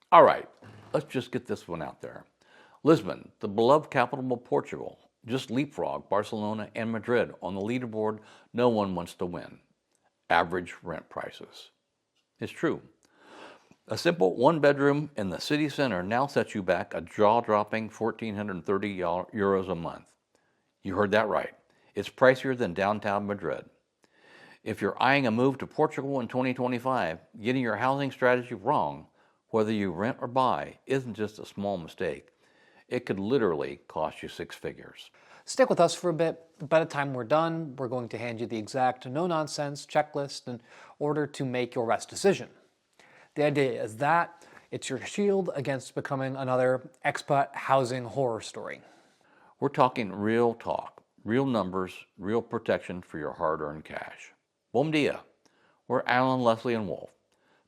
All right, let's just get this one out there. Lisbon, the beloved capital of Portugal, just leapfrogged Barcelona and Madrid on the leaderboard no one wants to win. Average rent prices. It's true. A simple one-bedroom in the city center now sets you back a jaw-dropping €1,430 a month. You heard that right. It's pricier than downtown Madrid. If you're eyeing a move to Portugal in 2025, getting your housing strategy wrong, whether you rent or buy, isn't just a small mistake. It could literally cost you six figures. Stick with us for a bit. By the time we're done, we're going to hand you the exact no-nonsense checklist in order to make your best decision. The idea is that it's your shield against becoming another expat housing horror story. We're talking real talk, real numbers, real protection for your hard-earned cash. Bom dia. We're Alan, Leslie, and Wolf.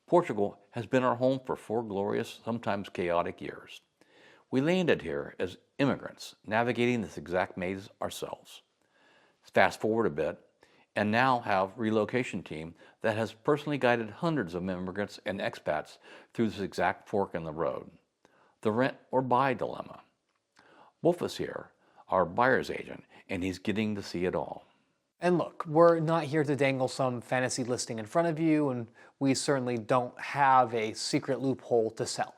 Portugal has been our home for 4 glorious, sometimes chaotic years. We landed here as immigrants, navigating this exact maze ourselves. Fast forward a bit, and now have a relocation team that has personally guided hundreds of immigrants and expats through this exact fork in the road, the rent or buy dilemma. Wolf is here, our buyer's agent, and he's getting to see it all. And look, we're not here to dangle some fantasy listing in front of you, and we certainly don't have a secret loophole to sell.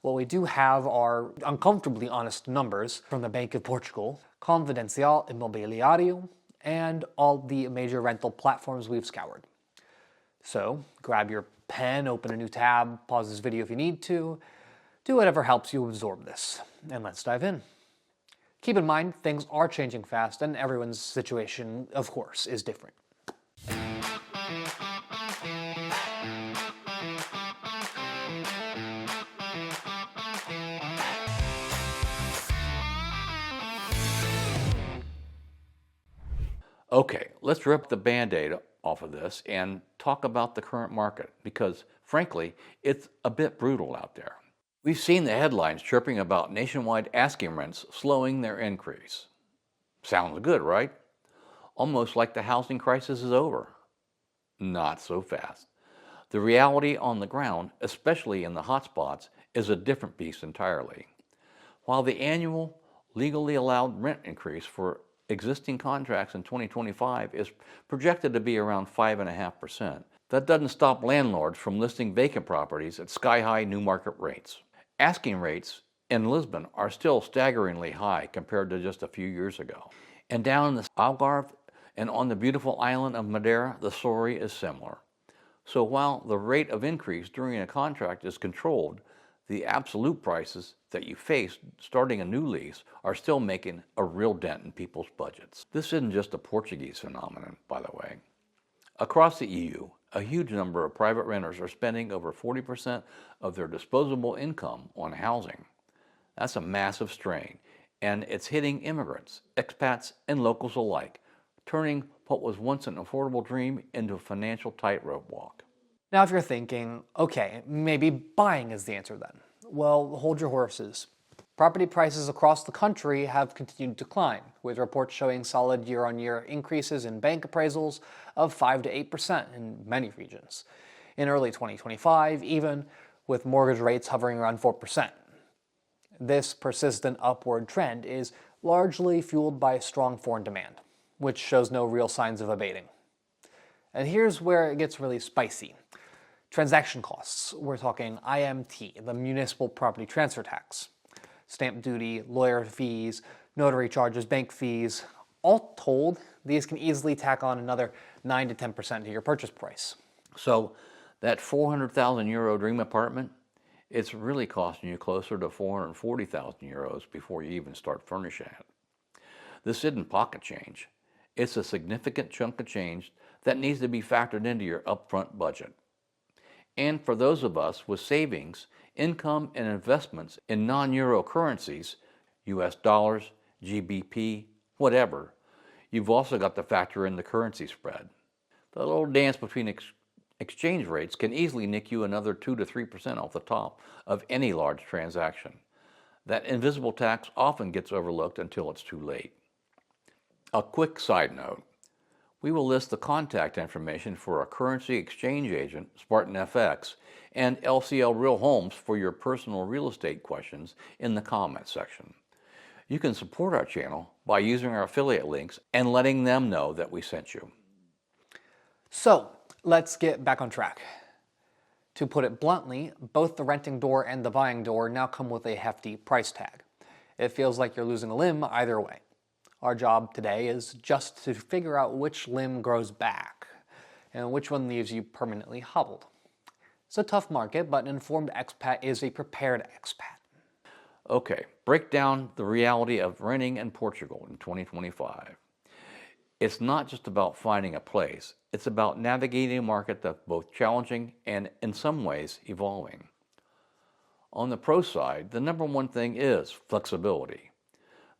What we do have are uncomfortably honest numbers from the Bank of Portugal, Confidencial Imobiliario, and all the major rental platforms we've scoured. So grab your pen, open a new tab, pause this video if you need to, do whatever helps you absorb this, and let's dive in. Keep in mind, things are changing fast, and everyone's situation, of course, is different. Okay, let's rip the Band-Aid off of this and talk about the current market because, frankly, it's a bit brutal out there. We've seen the headlines chirping about nationwide asking rents slowing their increase. Sounds good, right? Almost like the housing crisis is over. Not so fast. The reality on the ground, especially in the hotspots, is a different beast entirely. While the annual legally allowed rent increase for existing contracts in 2025 is projected to be around 5.5%. That doesn't stop landlords from listing vacant properties at sky-high new market rates. Asking rates in Lisbon are still staggeringly high compared to just a few years ago. And down in the Algarve and on the beautiful island of Madeira, the story is similar. So while the rate of increase during a contract is controlled, the absolute prices that you face starting a new lease are still making a real dent in people's budgets. This isn't just a Portuguese phenomenon, by the way. Across the EU, a huge number of private renters are spending over 40% of their disposable income on housing. That's a massive strain, and it's hitting immigrants, expats, and locals alike, turning what was once an affordable dream into a financial tightrope walk. Now if you're thinking, okay, maybe buying is the answer then. Well, hold your horses. Property prices across the country have continued to climb, with reports showing solid year-on-year increases in bank appraisals of 5 to 8% in many regions. In early 2025, even with mortgage rates hovering around 4%. This persistent upward trend is largely fueled by strong foreign demand, which shows no real signs of abating. And here's where it gets really spicy. Transaction costs. We're talking IMT, the municipal property transfer tax. Stamp duty, lawyer fees, notary charges, bank fees. All told, these can easily tack on another 9 to 10% to your purchase price. So that €400,000 dream apartment, it's really costing you closer to €440,000 before you even start furnishing it. This isn't pocket change. It's a significant chunk of change that needs to be factored into your upfront budget. And for those of us with savings, income, and investments in non-euro currencies, US dollars, GBP, whatever, you've also got to factor in the currency spread. The little dance between exchange rates can easily nick you another 2 to 3% off the top of any large transaction. That invisible tax often gets overlooked until it's too late. A quick side note. We will list the contact information for a currency exchange agent, Spartan FX, and LCLRealHomes for your personal real estate questions in the comments section. You can support our channel by using our affiliate links and letting them know that we sent you. So, let's get back on track. To put it bluntly, both the renting door and the buying door now come with a hefty price tag. It feels like you're losing a limb either way. Our job today is just to figure out which limb grows back and which one leaves you permanently hobbled. It's a tough market, but an informed expat is a prepared expat. Okay, break down the reality of renting in Portugal in 2025. It's not just about finding a place, it's about navigating a market that's both challenging and, in some ways, evolving. On the pro side, the number one thing is flexibility.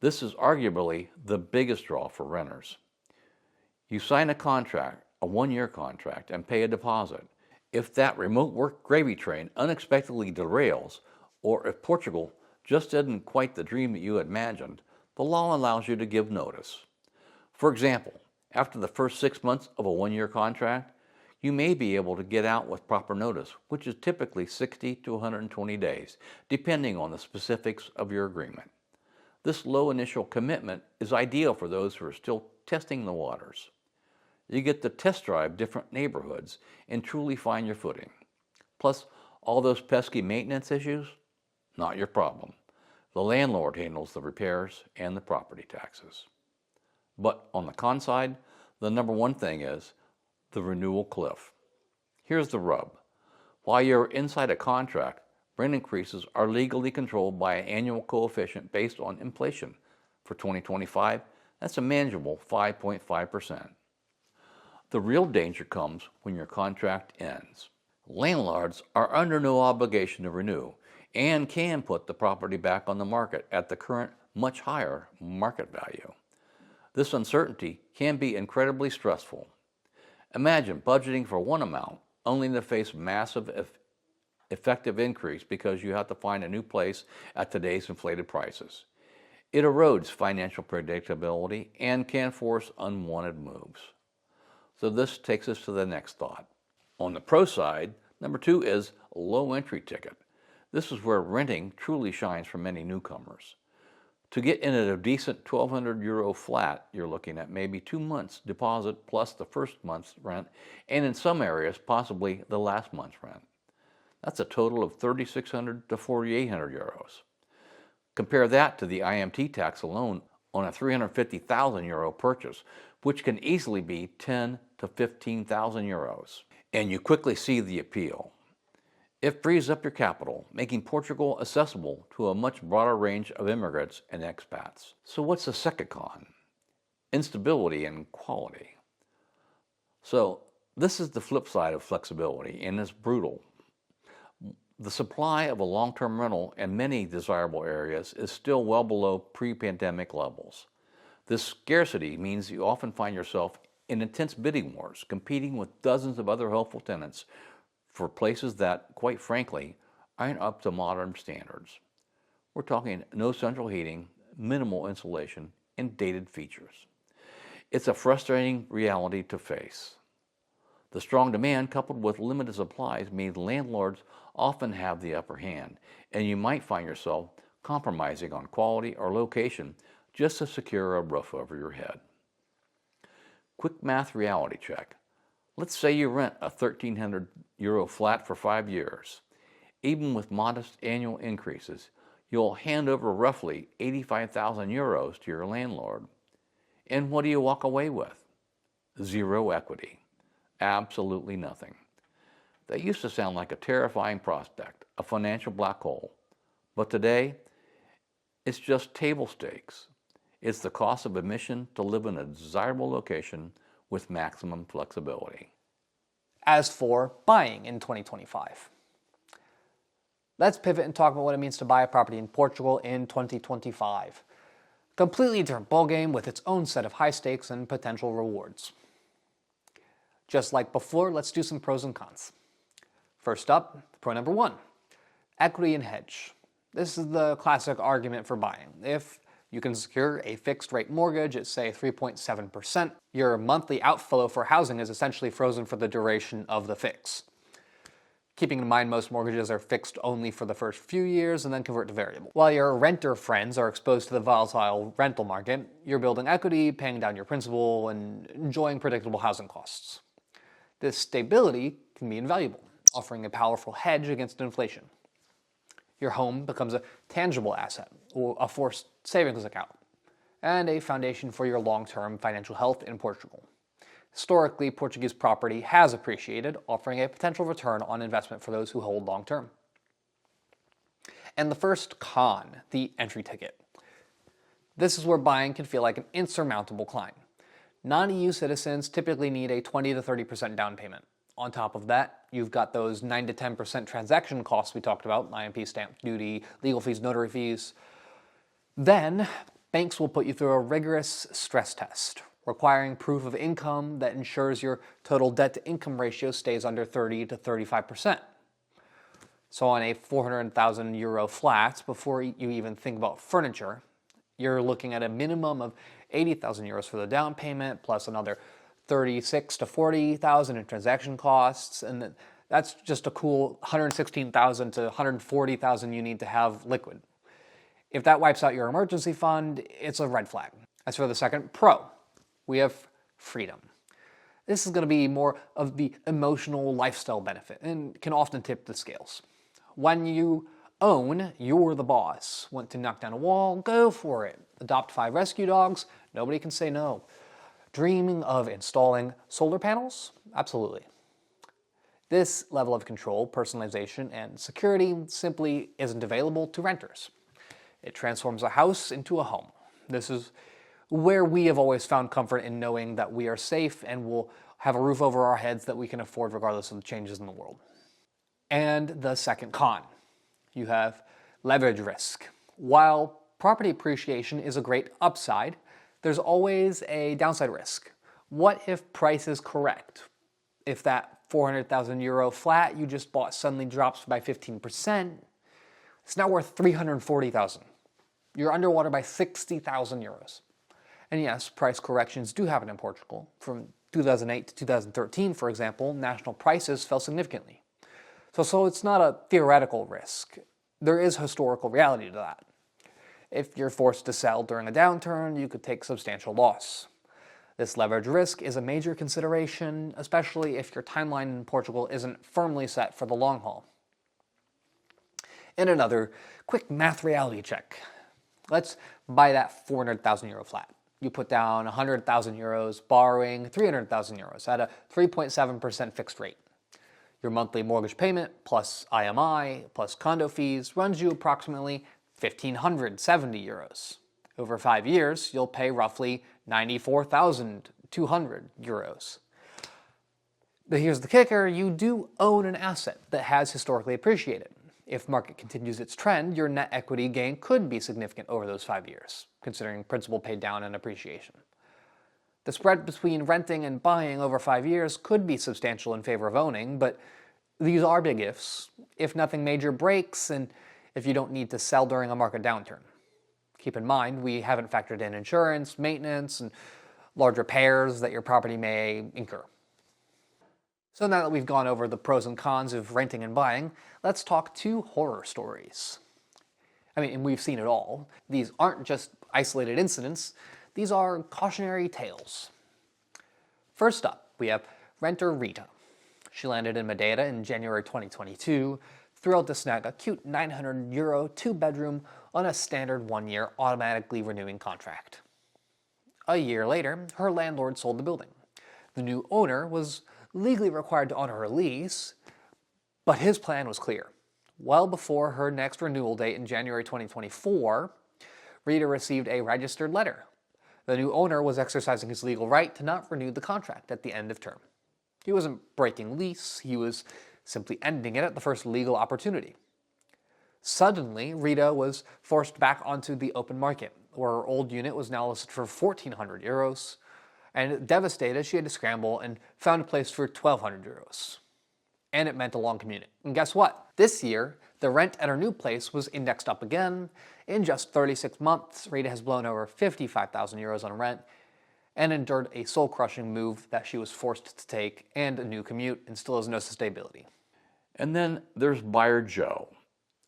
This is arguably the biggest draw for renters. You sign a contract, a one-year contract, and pay a deposit. If that remote work gravy train unexpectedly derails, or if Portugal just isn't quite the dream that you had imagined, the law allows you to give notice. For example, after the first 6 months of a one-year contract, you may be able to get out with proper notice, which is typically 60 to 120 days, depending on the specifics of your agreement. This low initial commitment is ideal for those who are still testing the waters. You get to test drive different neighborhoods and truly find your footing. Plus, all those pesky maintenance issues, not your problem. The landlord handles the repairs and the property taxes. But on the con side, the number one thing is the renewal cliff. Here's the rub. While you're inside a contract, rent increases are legally controlled by an annual coefficient based on inflation. For 2025, that's a manageable 5.5%. The real danger comes when your contract ends. Landlords are under no obligation to renew and can put the property back on the market at the current, much higher market value. This uncertainty can be incredibly stressful. Imagine budgeting for one amount only to face massive effective increase because you have to find a new place at today's inflated prices. It erodes financial predictability and can force unwanted moves. So this takes us to the next thought. On the pro side, number two is low entry ticket. This is where renting truly shines for many newcomers. To get in at a decent €1,200 flat, you're looking at maybe 2 months deposit plus the first month's rent, and in some areas, possibly the last month's rent. That's a total of €3,600 to €4,800. Compare that to the IMT tax alone on a €350,000 purchase, which can easily be €10,000 to €15,000. And you quickly see the appeal. It frees up your capital, making Portugal accessible to a much broader range of immigrants and expats. So what's the second con? Instability and quality. So this is the flip side of flexibility, and it's brutal. The supply of a long-term rental in many desirable areas is still well below pre-pandemic levels. This scarcity means you often find yourself in intense bidding wars, competing with dozens of other hopeful tenants for places that, quite frankly, aren't up to modern standards. We're talking no central heating, minimal insulation, and dated features. It's a frustrating reality to face. The strong demand coupled with limited supplies means landlords often have the upper hand, and you might find yourself compromising on quality or location just to secure a roof over your head. Quick math reality check. Let's say you rent a €1,300 flat for 5 years. Even with modest annual increases, you'll hand over roughly €85,000 to your landlord. And what do you walk away with? Zero equity. Absolutely nothing. That used to sound like a terrifying prospect, a financial black hole. But today, it's just table stakes. It's the cost of admission to live in a desirable location with maximum flexibility. As for buying in 2025, let's pivot and talk about what it means to buy a property in Portugal in 2025. Completely different ballgame with its own set of high stakes and potential rewards. Just like before, let's do some pros and cons. First up, pro number one, equity and hedge. This is the classic argument for buying. If You can secure a fixed rate mortgage at say 3.7%. Your monthly outflow for housing is essentially frozen for the duration of the fix. Keeping in mind most mortgages are fixed only for the first few years and then convert to variable. While your renter friends are exposed to the volatile rental market, you're building equity, paying down your principal, and enjoying predictable housing costs. This stability can be invaluable, offering a powerful hedge against inflation. Your home becomes a tangible asset, or a forced savings account, and a foundation for your long-term financial health in Portugal. Historically, Portuguese property has appreciated, offering a potential return on investment for those who hold long-term. And the first con, the entry ticket. This is where buying can feel like an insurmountable climb. Non-EU citizens typically need a 20 to 30% down payment. On top of that, you've got those 9 to 10% transaction costs we talked about, IMP stamp duty, legal fees, notary fees. Then, banks will put you through a rigorous stress test, requiring proof of income that ensures your total debt-to-income ratio stays under 30 to 35%. So on a 400,000 euro flat, before you even think about furniture, you're looking at a minimum of 80,000 euros for the down payment, plus another 36 to 40,000 in transaction costs, and that's just a cool 116,000 to 140,000 you need to have liquid. If that wipes out your emergency fund, it's a red flag. As for the second pro, we have freedom. This is going to be more of the emotional lifestyle benefit and can often tip the scales. When you own, you're the boss. Want to knock down a wall? Go for it. Adopt 5 rescue dogs? Nobody can say no. Dreaming of installing solar panels? Absolutely. This level of control, personalization, and security simply isn't available to renters. It transforms a house into a home. This is where we have always found comfort in knowing that we are safe and will have a roof over our heads that we can afford regardless of the changes in the world. And the second con, you have leverage risk. While property appreciation is a great upside, there's always a downside risk. What if price is correct? If that 400,000 euro flat you just bought suddenly drops by 15%, it's now worth 340,000. You're underwater by 60,000 euros. And yes, price corrections do happen in Portugal. From 2008 to 2013, for example, national prices fell significantly. So it's not a theoretical risk. There is historical reality to that. If you're forced to sell during a downturn, you could take substantial loss. This leverage risk is a major consideration, especially if your timeline in Portugal isn't firmly set for the long haul. And another quick math reality check. Let's buy that 400,000 euro flat. You put down 100,000 euros, borrowing 300,000 euros at a 3.7% fixed rate. Your monthly mortgage payment plus IMI plus condo fees runs you approximately 1,570 euros. Over 5 years, you'll pay roughly 94,200 euros. But here's the kicker, you do own an asset that has historically appreciated. If market continues its trend, your net equity gain could be significant over those 5 years, considering principal paid down and appreciation. The spread between renting and buying over 5 years could be substantial in favor of owning, but these are big ifs. If nothing major breaks and if you don't need to sell during a market downturn. Keep in mind, we haven't factored in insurance, maintenance, and large repairs that your property may incur. So now that we've gone over the pros and cons of renting and buying, let's talk 2 horror stories. And we've seen it all. These aren't just isolated incidents, these are cautionary tales. First up, we have renter Rita. She landed in Madeira in January 2022, thrilled to snag a cute 900 euro 2-bedroom on a standard 1-year automatically renewing contract. A year later, her landlord sold the building. The new owner was legally required to honor her lease, but his plan was clear. Well before her next renewal date in January 2024, Rita received a registered letter. The new owner was exercising his legal right to not renew the contract at the end of term. He wasn't breaking lease, he was simply ending it at the first legal opportunity. Suddenly, Rita was forced back onto the open market, where her old unit was now listed for 1,400 euros, and devastated, she had to scramble and found a place for 1,200 euros. And it meant a long commute. And guess what? This year, The rent at her new place was indexed up again. In just 36 months, Rita has blown over 55,000 euros on rent and endured a soul-crushing move that she was forced to take and a new commute and still has no sustainability. And then there's buyer Joe,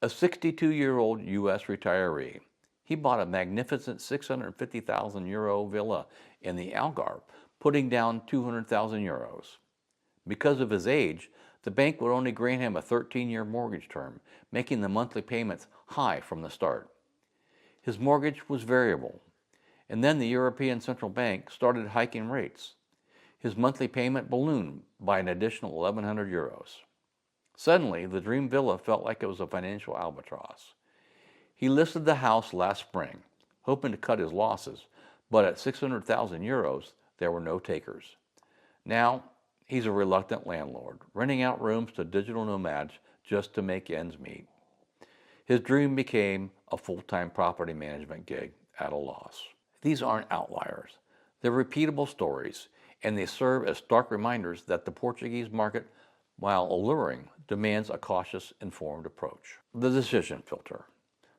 a 62-year-old U.S. retiree. He bought a magnificent 650,000 euro villa in the Algarve, putting down 200,000 euros. Because of his age, the bank would only grant him a 13-year mortgage term, making the monthly payments high from the start. His mortgage was variable, and then the European Central Bank started hiking rates. His monthly payment ballooned by an additional 1,100 euros. Suddenly, the dream villa felt like it was a financial albatross. He listed the house last spring, hoping to cut his losses, but at 600,000 euros, there were no takers. Now, he's a reluctant landlord, renting out rooms to digital nomads just to make ends meet. His dream became a full-time property management gig at a loss. These aren't outliers. They're repeatable stories, and they serve as stark reminders that the Portuguese market, while alluring, demands a cautious, informed approach. The decision filter.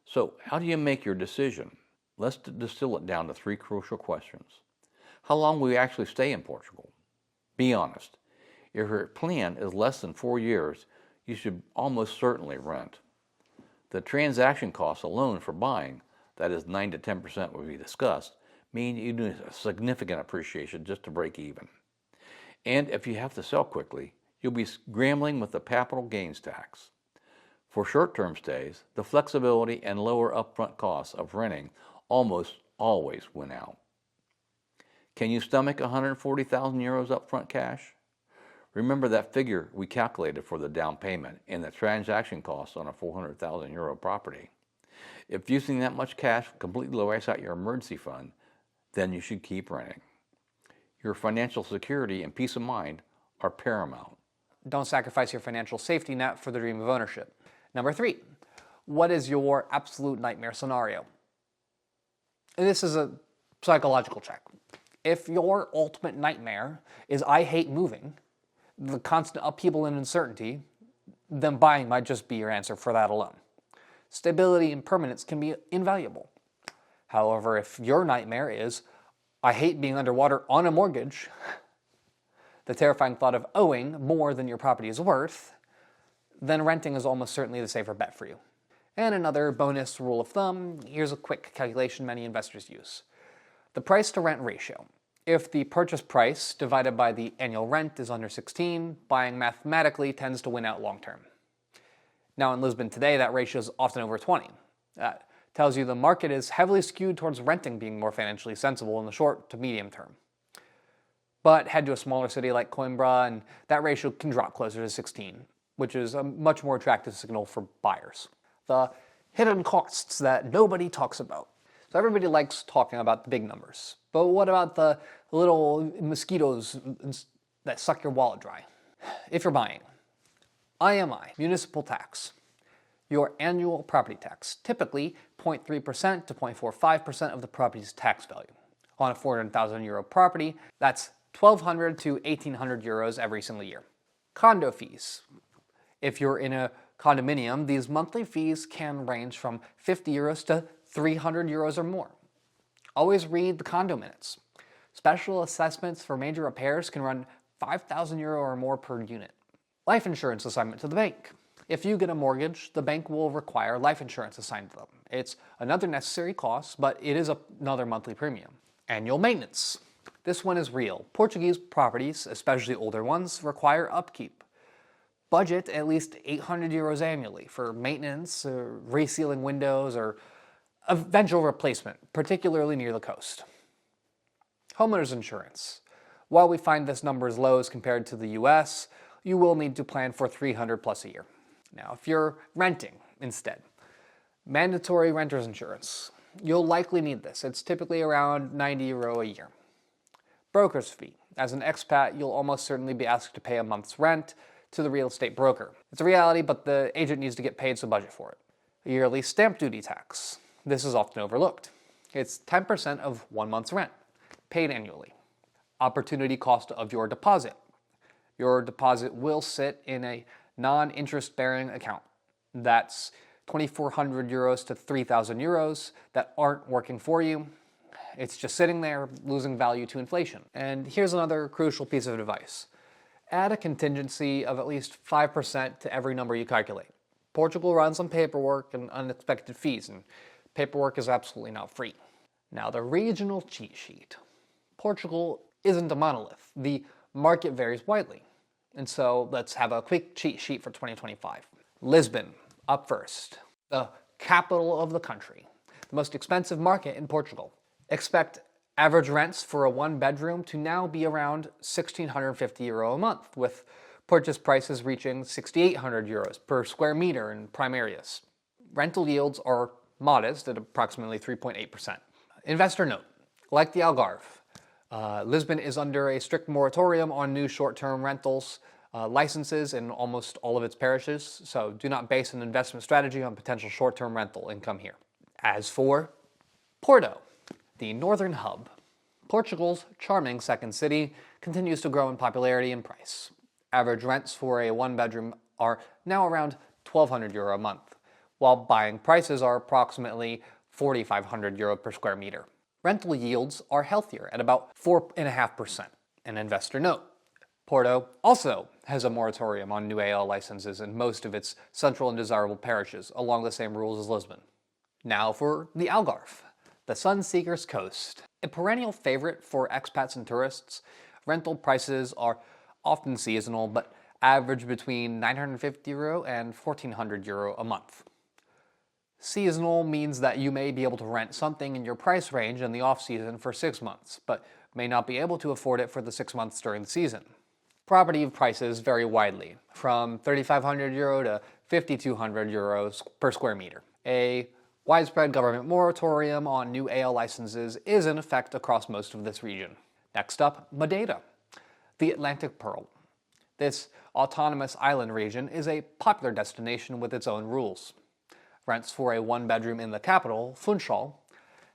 So, how do you make your decision? Let's distill it down to 3 crucial questions. How long will you actually stay in Portugal? Be honest. If your plan is less than 4 years, you should almost certainly rent. The transaction costs alone for buying, that is 9 to 10% will be discussed, mean you need a significant appreciation just to break even. And if you have to sell quickly, you'll be scrambling with the capital gains tax. For short-term stays, the flexibility and lower upfront costs of renting almost always win out. Can you stomach 140,000 euros upfront cash? Remember that figure we calculated for the down payment and the transaction costs on a 400,000 euro property. If using that much cash completely wipes out your emergency fund, then you should keep renting. Your financial security and peace of mind are paramount. Don't sacrifice your financial safety net for the dream of ownership. Number 3, what is your absolute nightmare scenario? This is a psychological check. If your ultimate nightmare is I hate moving, the constant upheaval and uncertainty, then buying might just be your answer for that alone. Stability and permanence can be invaluable. However, if your nightmare is I hate being underwater on a mortgage, the terrifying thought of owing more than your property is worth, then renting is almost certainly the safer bet for you. And another bonus rule of thumb, here's a quick calculation many investors use. The price to rent ratio. If the purchase price divided by the annual rent is under 16, buying mathematically tends to win out long term. Now in Lisbon today, that ratio is often over 20. That tells you the market is heavily skewed towards renting being more financially sensible in the short to medium term. But head to a smaller city like Coimbra and that ratio can drop closer to 16, which is a much more attractive signal for buyers. The hidden costs that nobody talks about. So everybody likes talking about the big numbers, but what about the little mosquitoes that suck your wallet dry? If you're buying, IMI, municipal tax, your annual property tax, typically 0.3% to 0.45% of the property's tax value. On a 400,000 euro property, that's 1,200 to 1,800 euros every single year. Condo fees. If you're in a condominium, these monthly fees can range from 50 euros to 300 euros or more. Always read the condo minutes. Special assessments for major repairs can run 5,000 euro or more per unit. Life insurance assignment to the bank. If you get a mortgage, the bank will require life insurance assigned to them. It's another necessary cost, but it is another monthly premium. Annual maintenance. This one is real. Portuguese properties, especially older ones, require upkeep. Budget at least 800 euros annually for maintenance, resealing windows, or eventual replacement, particularly near the coast. Homeowners insurance. While we find this number as low as compared to the US, you will need to plan for 300 plus a year. Now, if you're renting instead, mandatory renter's insurance. You'll likely need this. It's typically around 90 euro a year. Broker's fee. As an expat, you'll almost certainly be asked to pay a month's rent to the real estate broker. It's a reality, but the agent needs to get paid, so budget for it. A yearly stamp duty tax. This is often overlooked. It's 10% of 1 month's rent, paid annually. Opportunity cost of your deposit. Your deposit will sit in a non-interest bearing account. That's 2,400 euros to 3,000 euros that aren't working for you. It's just sitting there, losing value to inflation. And here's another crucial piece of advice. Add a contingency of at least 5% to every number you calculate. Portugal runs on paperwork and unexpected fees, and paperwork is absolutely not free. Now, the regional cheat sheet. Portugal isn't a monolith. The market varies widely. And so let's have a quick cheat sheet for 2025. Lisbon, up first. The capital of the country. The most expensive market in Portugal. Expect average rents for a one-bedroom to now be around €1,650 a month, with purchase prices reaching 6,800 euros per square meter in prime areas. Rental yields are modest at approximately 3.8%. Investor note, like the Algarve, Lisbon is under a strict moratorium on new short-term rentals licenses in almost all of its parishes, so do not base an investment strategy on potential short-term rental income here. As for Porto, the northern hub, Portugal's charming second city continues to grow in popularity and price. Average rents for a one-bedroom are now around €1,200 a month, while buying prices are approximately €4,500 per square meter. Rental yields are healthier at about 4.5%. An investor note, Porto also has a moratorium on new AL licenses in most of its central and desirable parishes, along the same rules as Lisbon. Now for the Algarve, the Sunseeker's Coast. A perennial favorite for expats and tourists, rental prices are often seasonal, but average between €950 and €1,400 a month. Seasonal means that you may be able to rent something in your price range in the off-season for 6 months, but may not be able to afford it for the 6 months during the season. Property prices vary widely, from €3,500 to €5,200 per square meter. A widespread government moratorium on new AL licenses is in effect across most of this region. Next up, Madeira, the Atlantic Pearl. This autonomous island region is a popular destination with its own rules. Rents for a one-bedroom in the capital, Funchal,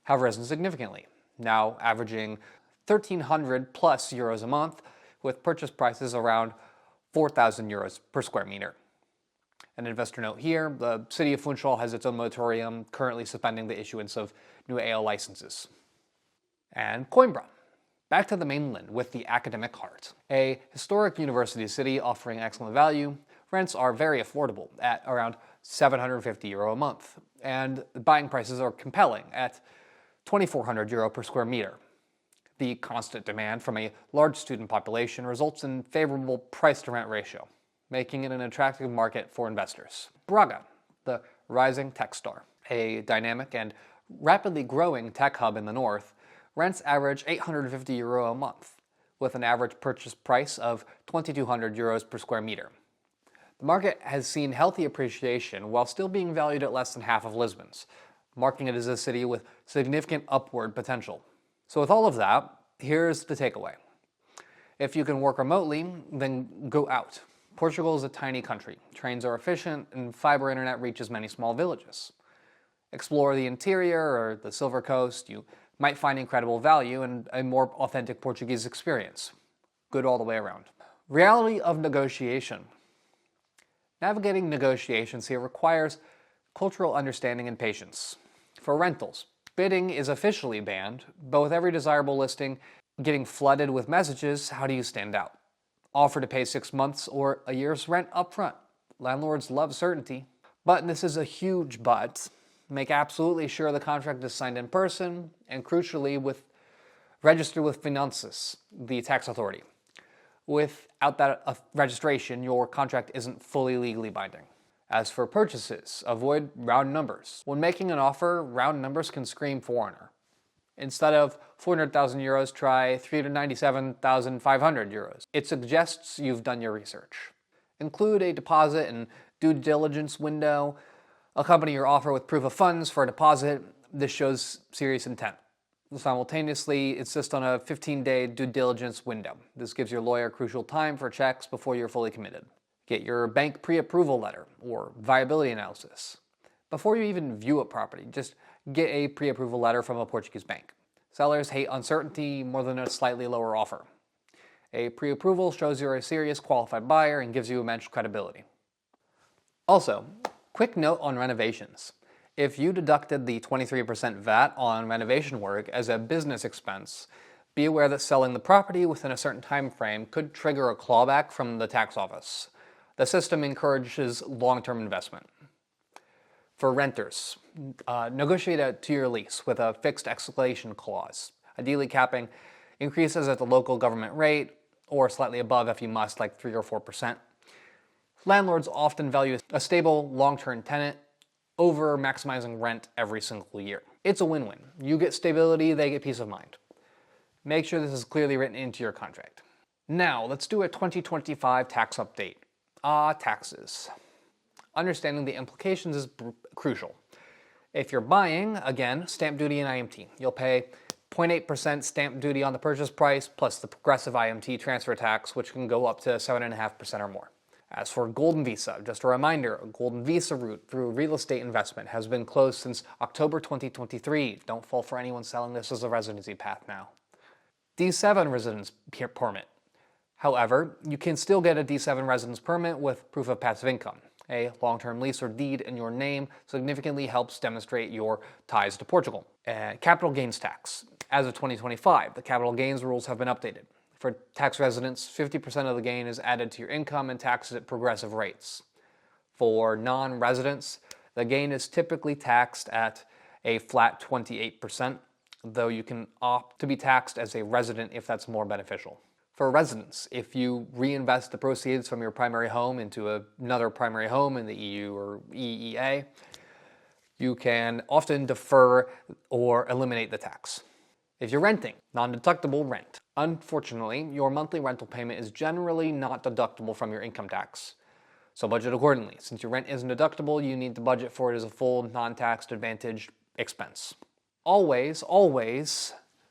have risen significantly, now averaging 1,300 plus euros a month, with purchase prices around 4,000 euros per square meter. An investor note here, the city of Funchal has its own moratorium, currently suspending the issuance of new AL licenses. And Coimbra, back to the mainland with the academic heart. A historic university city offering excellent value, rents are very affordable at around €750 a month, and buying prices are compelling at €2,400 per square meter. The constant demand from a large student population results in favorable price-to-rent ratio, making it an attractive market for investors. Braga, the rising tech star, a dynamic and rapidly growing tech hub in the north, rents average €850 a month, with an average purchase price of €2,200 per square meter. The market has seen healthy appreciation while still being valued at less than half of Lisbon's, marking it as a city with significant upward potential. So with all of that, here's the takeaway. If you can work remotely, then go out. Portugal is a tiny country. Trains are efficient, and fiber internet reaches many small villages. Explore the interior or the Silver Coast. You might find incredible value and a more authentic Portuguese experience. Good all the way around. Reality of negotiation. Navigating negotiations here requires cultural understanding and patience. For rentals, bidding is officially banned, but with every desirable listing getting flooded with messages, how do you stand out? Offer to pay 6 months or a year's rent upfront. Landlords love certainty. But, and this is a huge but, make absolutely sure the contract is signed in person, and crucially, register with Finanças, the tax authority. Without that registration, your contract isn't fully legally binding. As for purchases, avoid round numbers. When making an offer, round numbers can scream foreigner. Instead of €400,000, try €397,500. It suggests you've done your research. Include a deposit and due diligence window. Accompany your offer with proof of funds for a deposit. This shows serious intent. Simultaneously, insist on a 15-day due diligence window. This gives your lawyer crucial time for checks before you're fully committed. Get your bank pre-approval letter or viability analysis. Before you even view a property, just get a pre-approval letter from a Portuguese bank. Sellers hate uncertainty more than a slightly lower offer. A pre-approval shows you're a serious qualified buyer and gives you immense credibility. Also, Quick note on renovations. If you deducted the 23% VAT on renovation work as a business expense, be aware that selling the property within a certain time frame could trigger a clawback from the tax office. The system encourages long-term investment. For renters, negotiate a 2-year lease with a fixed escalation clause, ideally capping increases at the local government rate or slightly above if you must, like 3 or 4%. Landlords often value a stable, long-term tenant over maximizing rent every single year. It's a win-win. You get stability, they get peace of mind. Make sure this is clearly written into your contract. Now, let's do a 2025 tax update. Taxes. Understanding the implications is crucial. If you're buying, again, stamp duty and IMT. You'll pay 0.8% stamp duty on the purchase price plus the progressive IMT transfer tax, which can go up to 7.5% or more. As for Golden Visa, just a reminder, a Golden Visa route through real estate investment has been closed since October 2023. Don't fall for anyone selling this as a residency path now. D7 residence permit. However, you can still get a D7 residence permit with proof of passive income. A long-term lease or deed in your name significantly helps demonstrate your ties to Portugal. Capital gains tax. As of 2025, the capital gains rules have been updated. For tax residents, 50% of the gain is added to your income and taxed at progressive rates. For non-residents, the gain is typically taxed at a flat 28%, though you can opt to be taxed as a resident if that's more beneficial. For residents, if you reinvest the proceeds from your primary home into another primary home in the EU or EEA, you can often defer or eliminate the tax. If you're renting, non-deductible rent. Unfortunately, your monthly rental payment is generally not deductible from your income tax. So budget accordingly. Since your rent isn't deductible, you need to budget for it as a full non-taxed advantaged expense. Always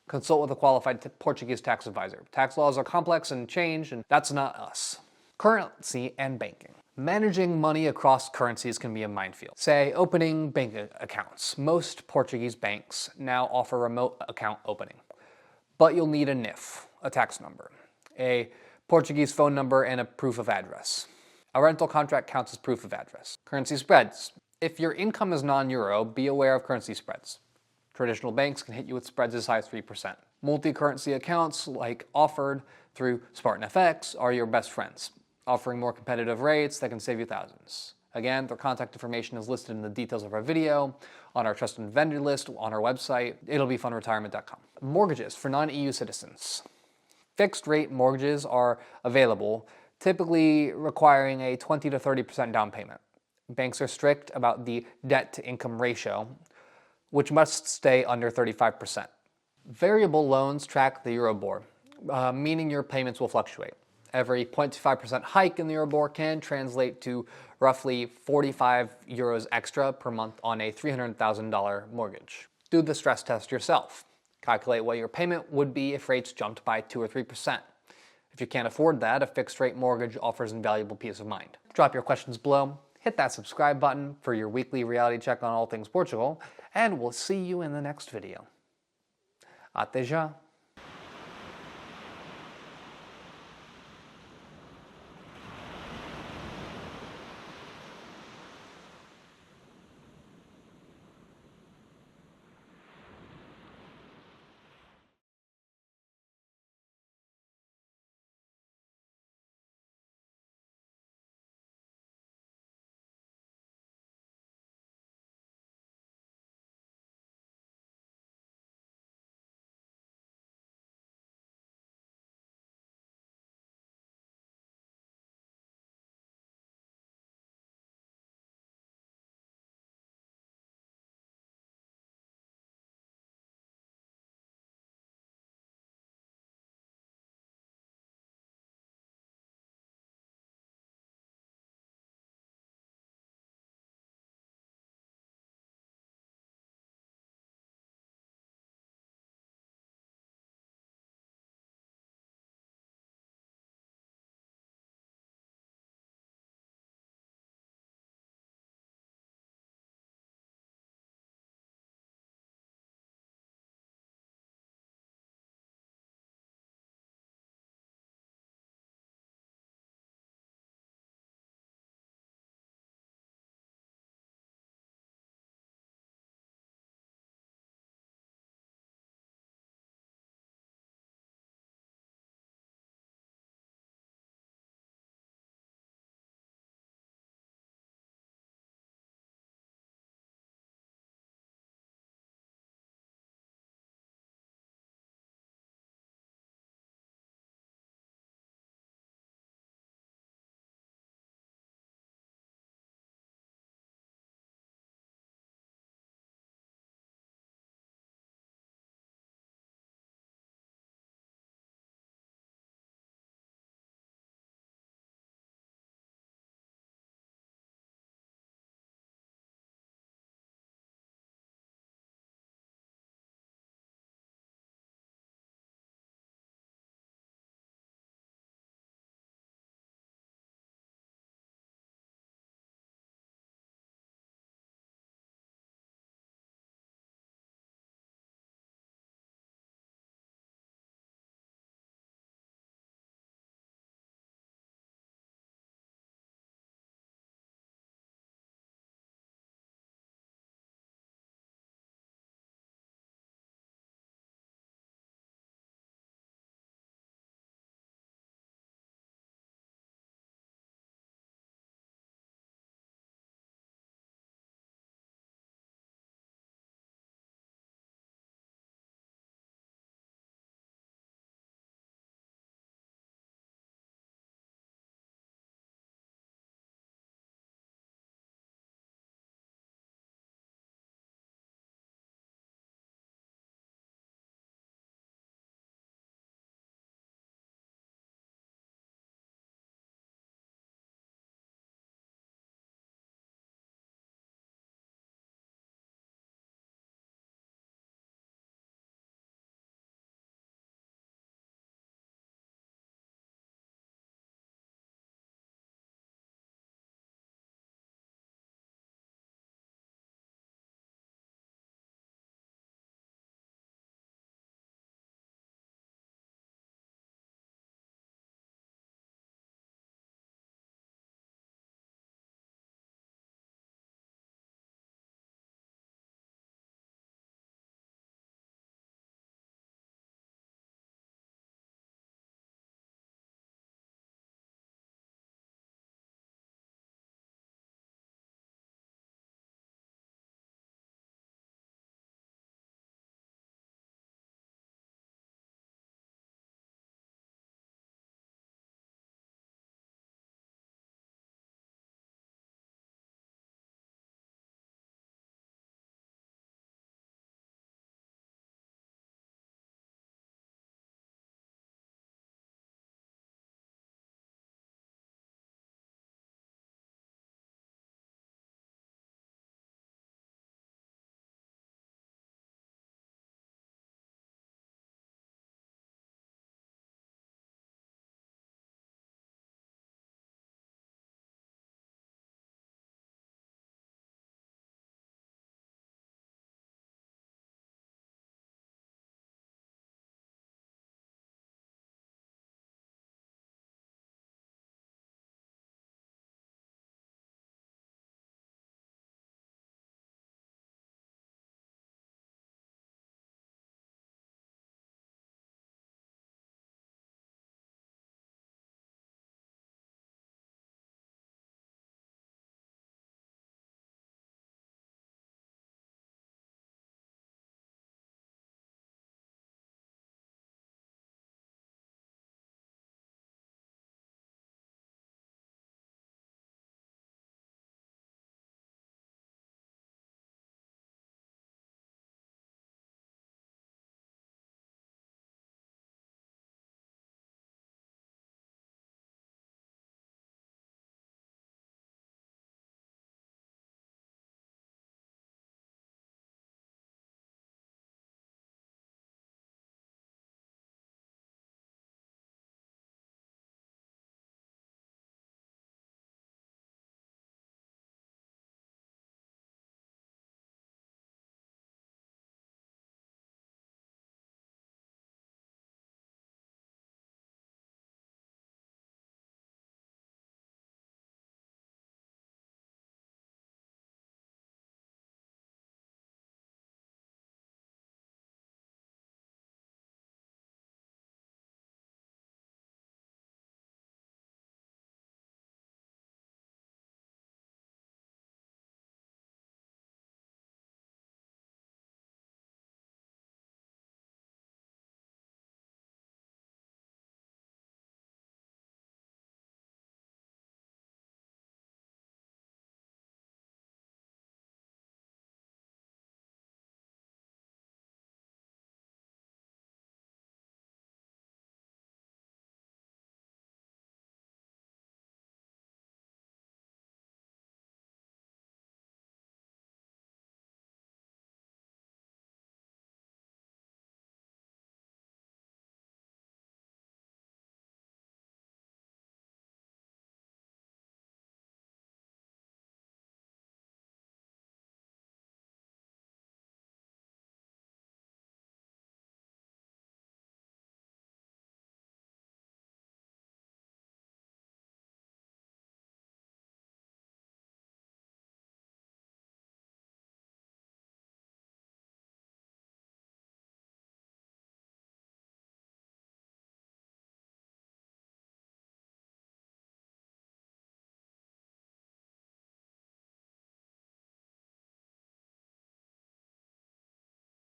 consult with a qualified Portuguese tax advisor. Tax laws are complex and change, and that's not us. Currency and banking. Managing money across currencies can be a minefield. Say, opening bank accounts. Most Portuguese banks now offer remote account opening. But you'll need a NIF, a tax number, a Portuguese phone number, and a proof of address. A rental contract counts as proof of address. Currency spreads. If your income is non-euro, be aware of currency spreads. Traditional banks can hit you with spreads as high as 3%. Multi-currency accounts, like offered through Spartan FX, are your best friends, offering more competitive rates that can save you thousands. Again, their contact information is listed in the details of our video, on our trusted vendor list, on our website, it'llbefunretirement.com. Mortgages for non-EU citizens. Fixed rate mortgages are available, typically requiring a 20 to 30% down payment. Banks are strict about the debt to income ratio, which must stay under 35%. Variable loans track the Euribor, meaning your payments will fluctuate. Every 0.5% hike in the Euribor can translate to roughly 45 euros extra per month on a $300,000 mortgage. Do the stress test yourself. Calculate what your payment would be if rates jumped by 2 or 3%. If you can't afford that, a fixed rate mortgage offers invaluable peace of mind. Drop your questions below, hit that subscribe button for your weekly reality check on all things Portugal, and we'll see you in the next video. Até já!